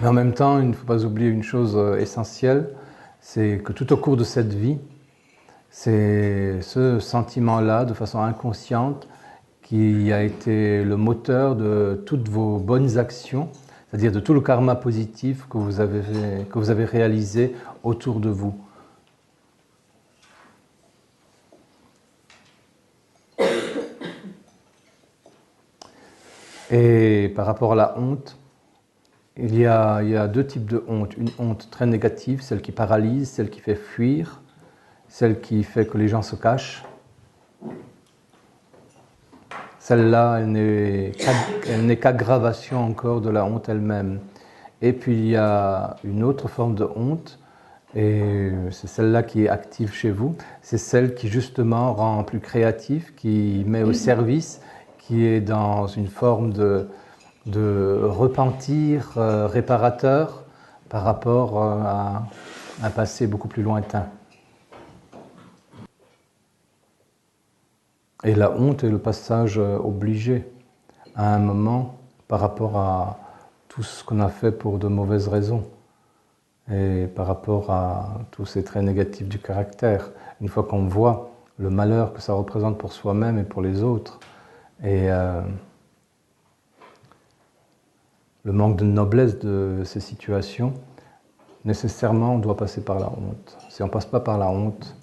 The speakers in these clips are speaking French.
Mais en même temps, il ne faut pas oublier une chose essentielle, c'est que tout au cours de cette vie, c'est ce sentiment-là, de façon inconsciente, qui a été le moteur de toutes vos bonnes actions, c'est-à-dire de tout le karma positif que vous avez réalisé autour de vous. Et par rapport à la honte, il y a deux types de honte. Une honte très négative, celle qui paralyse, celle qui fait fuir, celle qui fait que les gens se cachent. Celle-là, elle n'est qu'aggravation encore de la honte elle-même. Et puis il y a une autre forme de honte, et c'est celle-là qui est active chez vous. C'est celle qui justement rend plus créatif, qui met au service, qui est dans une forme de repentir réparateur par rapport à un passé beaucoup plus lointain. Et la honte est le passage obligé à un moment par rapport à tout ce qu'on a fait pour de mauvaises raisons et par rapport à tous ces traits négatifs du caractère. Une fois qu'on voit le malheur que ça représente pour soi-même et pour les autres et le manque de noblesse de ces situations, nécessairement on doit passer par la honte. Si on ne passe pas par la honte,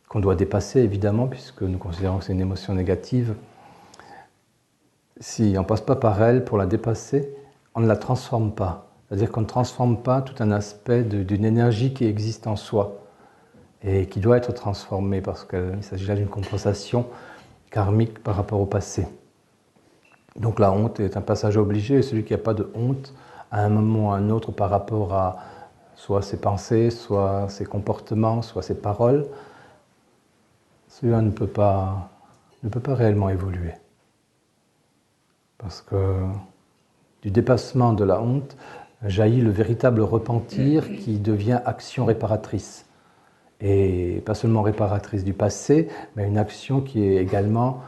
qu'on doit dépasser évidemment, puisque nous considérons que c'est une émotion négative, si on ne passe pas par elle pour la dépasser, on ne la transforme pas. C'est-à-dire qu'on ne transforme pas tout un aspect d'une énergie qui existe en soi et qui doit être transformée parce qu'il s'agit là d'une compensation karmique par rapport au passé. Donc la honte est un passage obligé et celui qui n'a pas de honte à un moment ou à un autre par rapport à soit ses pensées, soit ses comportements, soit ses paroles, celui-là ne peut pas réellement évoluer. Parce que du dépassement de la honte jaillit le véritable repentir qui devient action réparatrice. Et pas seulement réparatrice du passé, mais une action qui est également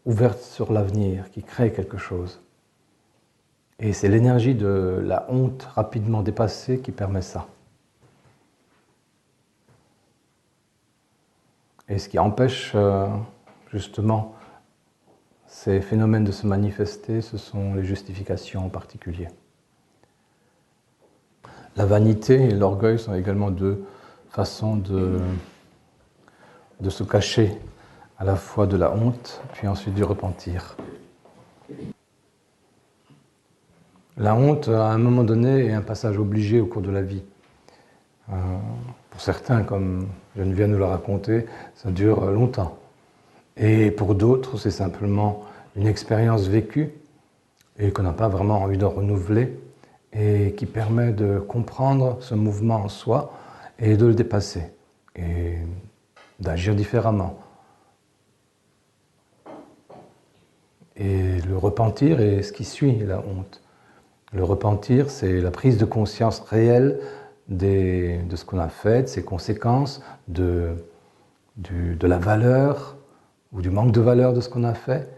ouverte sur l'avenir, qui crée quelque chose. Et c'est l'énergie de la honte rapidement dépassée qui permet ça. Et ce qui empêche justement ces phénomènes de se manifester, ce sont les justifications en particulier. La vanité et l'orgueil sont également deux façons de se cacher à la fois de la honte, puis ensuite du repentir. La honte, à un moment donné, est un passage obligé au cours de la vie. Pour certains, comme je viens de le raconter, ça dure longtemps. Et pour d'autres, c'est simplement une expérience vécue et qu'on n'a pas vraiment envie de renouveler et qui permet de comprendre ce mouvement en soi et de le dépasser et d'agir différemment. Et le repentir est ce qui suit la honte. Le repentir, c'est la prise de conscience réelle de ce qu'on a fait, de ses conséquences, de la valeur ou du manque de valeur de ce qu'on a fait,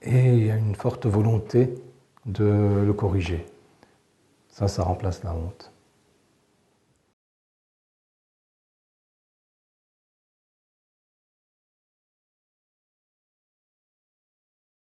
et il y a une forte volonté de le corriger. Ça remplace la honte.